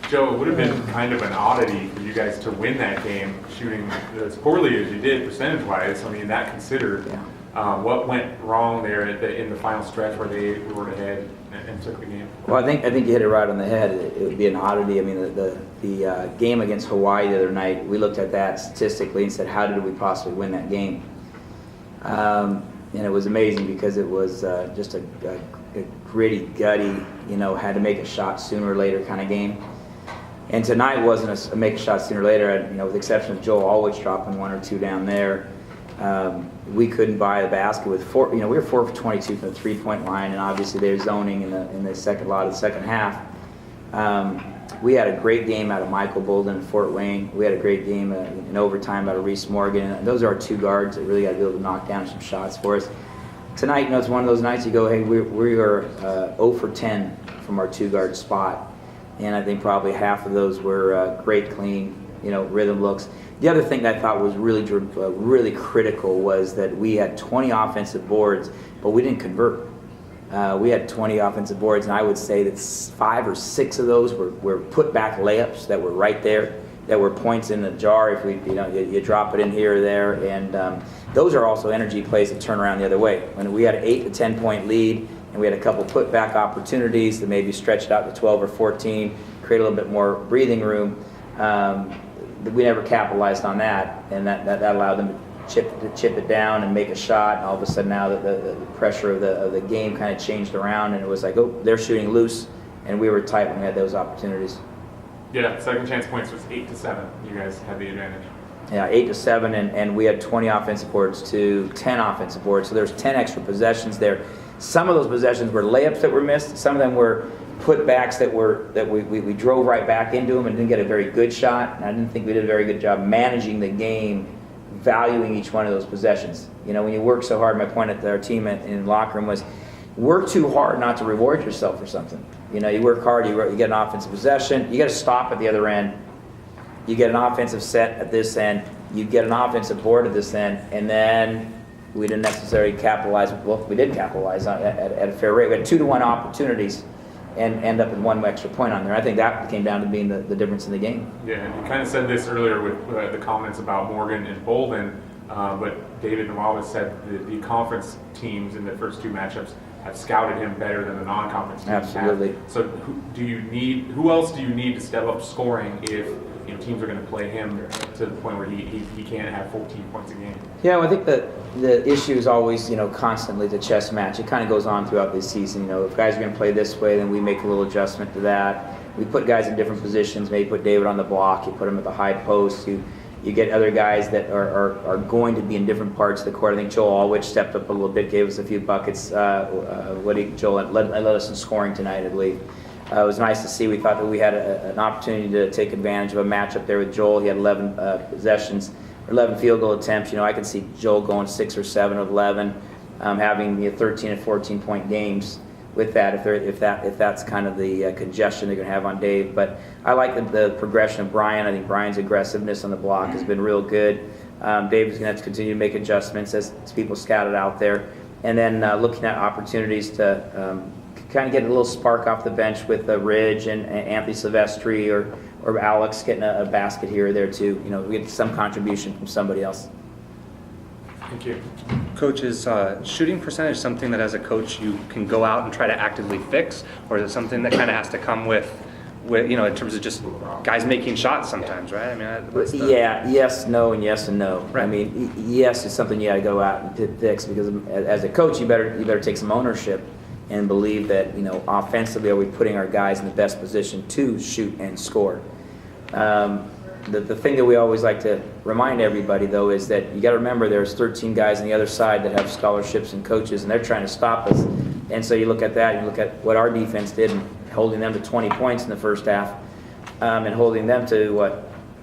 Joe, it would have been kind of an oddity for you guys to win that game, shooting as poorly as you did percentage-wise. I mean, that considered, what went wrong there in the final stretch where they were ahead and took the game? Well, I think you hit it right on the head. It would be an oddity. I mean, the game against Hawaii the other night, we looked at that statistically and said, how did we possibly win that game? And it was amazing because it was just a gritty, gutty, had to make a shot sooner or later kind of game. And tonight wasn't a make a shot sooner or later, with the exception of Joel always dropping one or two down there. We couldn't buy the basket with four. We were 4 for 22 from the three-point line, and obviously they're zoning in the second lot of the second half. We had a great game out of Michael Bolden in Fort Wayne. We had a great game in overtime out of Reese Morgan. And those are our two guards that really got to be able to knock down some shots for us. Tonight, it's one of those nights you go, hey, we are 0 for 10 from our two-guard spot. And I think probably half of those were great, clean, rhythm looks. The other thing that I thought was really critical was that we had 20 offensive boards, but we didn't convert. We had 20 offensive boards, and I would say that 5 or 6 of those were put-back layups that were right there, that were points in the jar if you drop it in here or there. And those are also energy plays that turn around the other way. When we had an 8 to 10 point lead, and we had a couple put-back opportunities to maybe stretch it out to 12 or 14, create a little bit more breathing room. We never capitalized on that, and that allowed them to chip it down and make a shot. And all of a sudden now the pressure of the game kind of changed around, and it was like, oh, they're shooting loose, and we were tight when we had those opportunities. Yeah, second chance points was 8 to 7. You guys had the advantage. Yeah, 8 to 7, and we had 20 offensive boards to 10 offensive boards. So there's 10 extra possessions there. Some of those possessions were layups that were missed. Some of them were putbacks that we drove right back into them and didn't get a very good shot. And I didn't think we did a very good job managing the game, valuing each one of those possessions. When you work so hard, my point at our team in the locker room was, work too hard not to reward yourself for something. You work hard, you get an offensive possession, you got to stop at the other end. You get an offensive set at this end, you get an offensive board at this end, and then we didn't necessarily capitalize. Well, we did capitalize at a fair rate. We had 2-to-1 opportunities and end up with 1 extra point on there. I think that came down to being the difference in the game. Yeah, and you kind of said this earlier with the comments about Morgan and Bolden, but David Nawala said the conference teams in the first 2 matchups have scouted him better than the non-conference teams. Absolutely. Have. So who else do you need to step up scoring if teams are going to play him to the point where he can't have 14 points a game? Yeah, well, I think the issue is always, constantly the chess match. It kind of goes on throughout this season. If guys are going to play this way, then we make a little adjustment to that. We put guys in different positions. Maybe put David on the block. You put him at the high post. You get other guys that are going to be in different parts of the court. I think Joel Allwich stepped up a little bit, gave us a few buckets. Joel led us in scoring tonight, I believe. It was nice to see. We thought that we had an opportunity to take advantage of a matchup there with Joel. He had 11 possessions, 11 field goal attempts. I could see Joel going 6 or 7 of 11, having 13 and 14 point games with that. If that's kind of the congestion they're going to have on Dave. But I like the progression of Brian. I think Brian's aggressiveness on the block has been real good. Dave's going to have to continue to make adjustments as people scouted out there, and then looking at opportunities to kind of get a little spark off the bench with Ridge and Anthony Silvestri or Alex getting a basket here or there too. We get some contribution from somebody else. Thank you. Coach, is shooting percentage something that as a coach you can go out and try to actively fix, or is it something that kind of has to come with in terms of just guys making shots sometimes, right? I mean, yes, no, and yes and no. Right. I mean, yes, it's something you got to go out and fix, because as a coach you better take some ownership and believe that offensively, are we putting our guys in the best position to shoot and score. The thing that we always like to remind everybody, though, is that you got to remember there's 13 guys on the other side that have scholarships and coaches, and they're trying to stop us. And so you look at that, and you look at what our defense did, and holding them to 20 points in the first half, and holding them to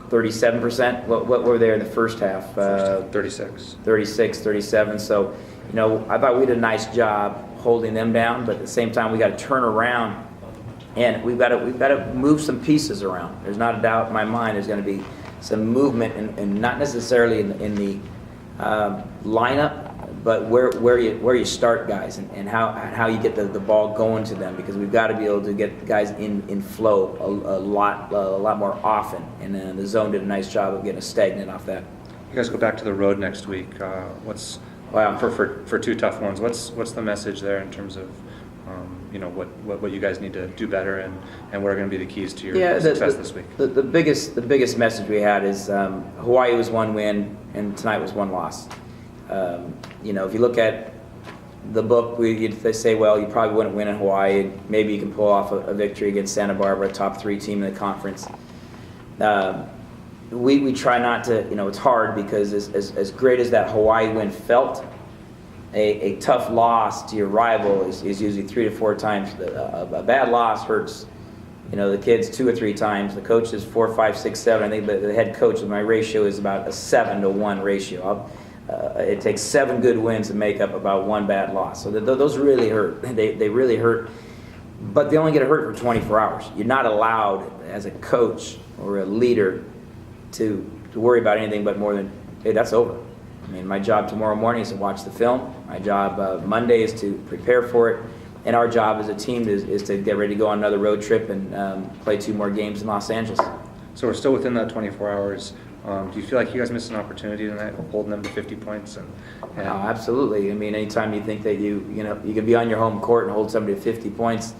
37%. What were there in the first half? 36, 37. So I thought we did a nice job holding them down, but at the same time we got to turn around. And we've got to move some pieces around. There's not a doubt in my mind there's going to be some movement, and not necessarily in the lineup, but where you start guys and how you get the ball going to them, because we've got to be able to get guys in flow a lot more often, and then the zone did a nice job of getting us stagnant off that. You guys go back to the road next week. What's for two tough ones? What's the message there in terms of what you guys need to do better, and what are going to be the keys to your success this week? The biggest message we had is Hawaii was one win and tonight was one loss. If you look at the book, they say, well, you probably wouldn't win in Hawaii. Maybe you can pull off a victory against Santa Barbara, a top 3 team in the conference. We try not to, it's hard because as great as that Hawaii win felt, a tough loss to your rival is usually 3 to 4 times. A bad loss hurts, the kids 2 or 3 times. The coaches 4, 5, 6, 7. I think the head coach, my ratio is about a 7-to-1 ratio. It takes 7 good wins to make up about 1 bad loss. So those really hurt. They really hurt. But they only get hurt for 24 hours. You're not allowed as a coach or a leader to worry about anything but more than, hey, that's over. I mean, my job tomorrow morning is to watch the film. My job Monday is to prepare for it. And our job as a team is to get ready to go on another road trip and play 2 more games in Los Angeles. So we're still within that 24 hours. Do you feel like you guys missed an opportunity tonight, holding them to 50 points? Oh, absolutely. I mean, anytime you think that you can be on your home court and hold somebody to 50 points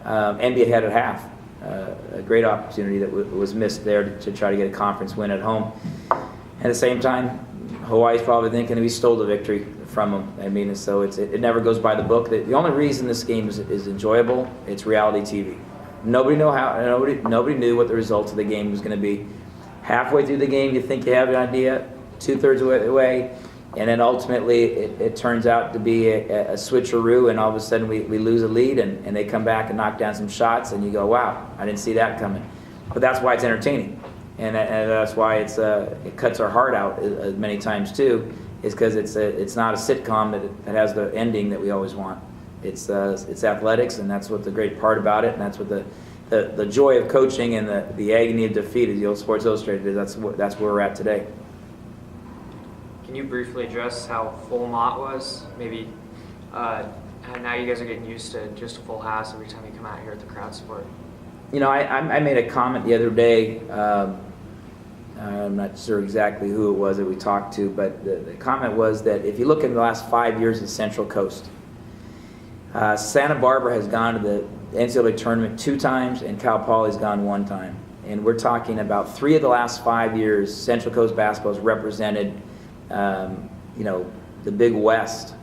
and be ahead at half, a great opportunity that was missed there to try to get a conference win at home. At the same time, Hawaii's probably thinking we stole the victory from them. I mean, so it never goes by the book. The only reason this game is enjoyable, it's reality TV. Nobody knew what the result of the game was going to be. Halfway through the game, you think you have an idea, 2/3 of the way, and then ultimately it turns out to be a switcheroo, and all of a sudden we lose a lead, and they come back and knock down some shots, and you go, wow, I didn't see that coming. But that's why it's entertaining, and that's why it cuts our heart out many times too, is because it's not a sitcom that has the ending that we always want. It's athletics, and that's what the great part about it, and that's what the joy of coaching and the agony of defeat, as the old Sports Illustrated is. That's where we're at today. Can you briefly address how full Mott was? Maybe now you guys are getting used to just a full house every time you come out here at the crowd support. I made a comment the other day. I'm not sure exactly who it was that we talked to, but the comment was that if you look in the last 5 years of Central Coast, Santa Barbara has gone to the NCAA tournament 2 times, and Cal Poly's gone 1 time. And we're talking about 3 of the last 5 years, Central Coast basketball has represented, the Big West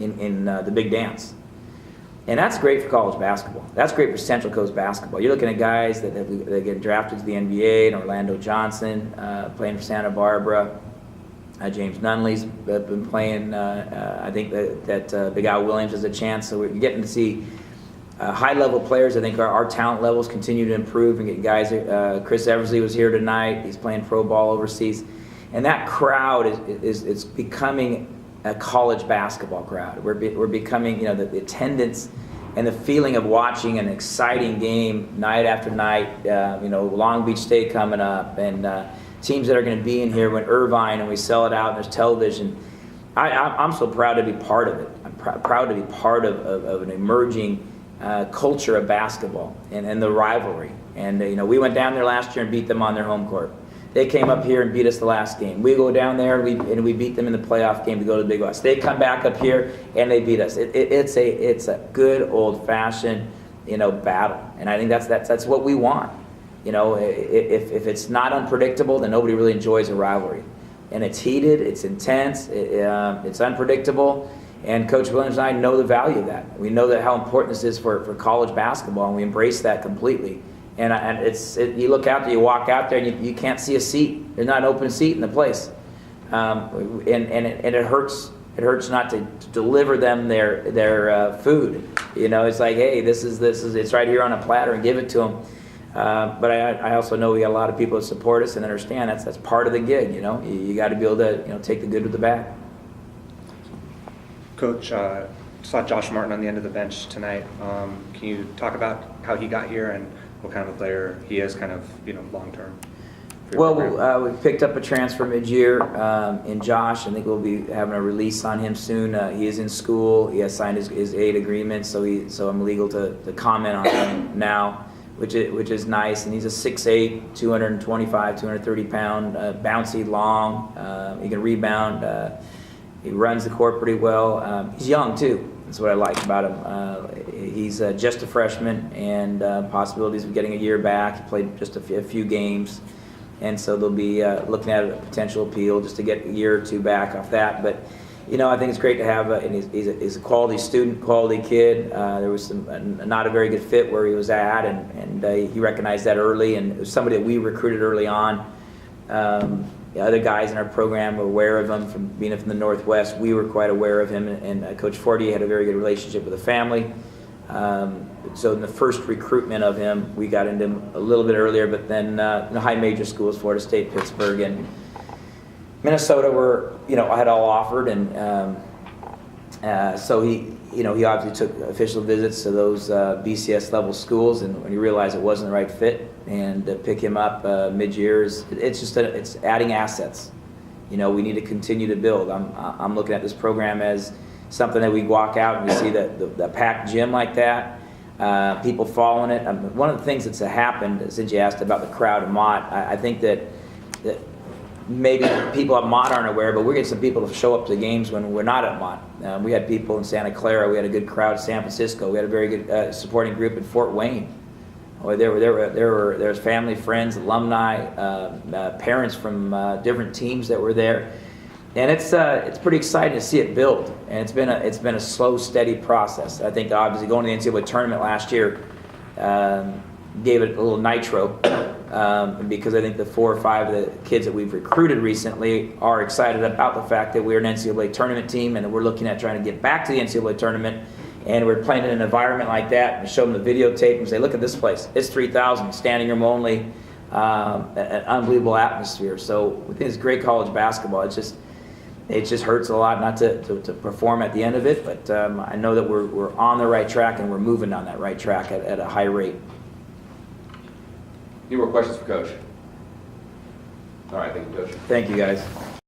in the Big Dance. And that's great for college basketball. That's great for Central Coast basketball. You're looking at guys that get drafted to the NBA, and Orlando Johnson playing for Santa Barbara. James Nunley's been playing. I think that Big Al Williams has a chance. So we're getting to see high-level players. I think our talent levels continue to improve and get guys. Chris Eversley was here tonight. He's playing pro ball overseas. And that crowd is becoming a college basketball crowd. We're becoming, the attendance and the feeling of watching an exciting game night after night. Long Beach State coming up, and teams that are going to be in here when Irvine, and we sell it out and there's television. I'm so proud to be part of it. I'm proud to be part of an emerging culture of basketball and the rivalry. And we went down there last year and beat them on their home court. They came up here and beat us the last game. We go down there and we beat them in the playoff game to go to the Big West. They come back up here and they beat us. It's a good old-fashioned battle, and I think that's what we want. If it's not unpredictable, then nobody really enjoys a rivalry. And it's heated, it's intense, it's unpredictable, and Coach Williams and I know the value of that. We know that how important this is for college basketball, and we embrace that completely. And you look out there, you walk out there, and you can't see a seat. There's not an open seat in the place, and it hurts. It hurts not to deliver them their food. It's like, hey, this is it's right here on a platter, and give it to them. But I also know we got a lot of people that support us and understand that's part of the gig. You got to be able to take the good with the bad. Coach, saw Josh Martin on the end of the bench tonight. Can you talk about how he got here and what kind of a player he is, kind of long term? for your program? Well, we picked up a transfer mid-year in Josh. I think we'll be having a release on him soon. He is in school. He has signed his aid agreement, so I'm legal to comment on him now, which is nice. And he's a 6'8", 225, 230 pound, bouncy, long. He can rebound. He runs the court pretty well. He's young too. That's what I like about him. He's just a freshman, and possibilities of getting a year back. He played just a few games. And so they'll be looking at a potential appeal just to get a year or two back off that. But, you know, I think it's great to have, and he's a quality student, quality kid. There was not a very good fit where he was at, and he recognized that early, and it was somebody that we recruited early on. The other guys in our program were aware of him from being from the Northwest. We were quite aware of him, and Coach Fortier had a very good relationship with the family. So in the first recruitment of him, we got into him a little bit earlier, but then the high major schools, Florida State, Pittsburgh, and Minnesota were, you know, had all offered, and so he obviously took official visits to those BCS level schools, and when he realized it wasn't the right fit, and to pick him up mid-year, it's adding assets. You know, we need to continue to build. I'm looking at this program as something that we walk out and we see the packed gym like that, people following it. One of the things that's happened, since you asked about the crowd at Mott, I think that maybe people at Mott aren't aware, but we're getting some people to show up to the games when we're not at Mott. We had people in Santa Clara, we had a good crowd in San Francisco, we had a very good supporting group in Fort Wayne. There was family, friends, alumni, parents from different teams that were there. And it's pretty exciting to see it build, and it's been a slow, steady process. I think obviously going to the NCAA tournament last year gave it a little nitro, because I think the 4 or 5 of the kids that we've recruited recently are excited about the fact that we're an NCAA tournament team, and that we're looking at trying to get back to the NCAA tournament, and we're playing in an environment like that, and show them the videotape and say, look at this place, it's 3,000, standing room only, an unbelievable atmosphere. So we think it's great college basketball. It just hurts a lot not to perform at the end of it, but I know that we're on the right track, and we're moving on that right track at a high rate. Any more questions for Coach? All right, thank you, Coach. Thank you, guys.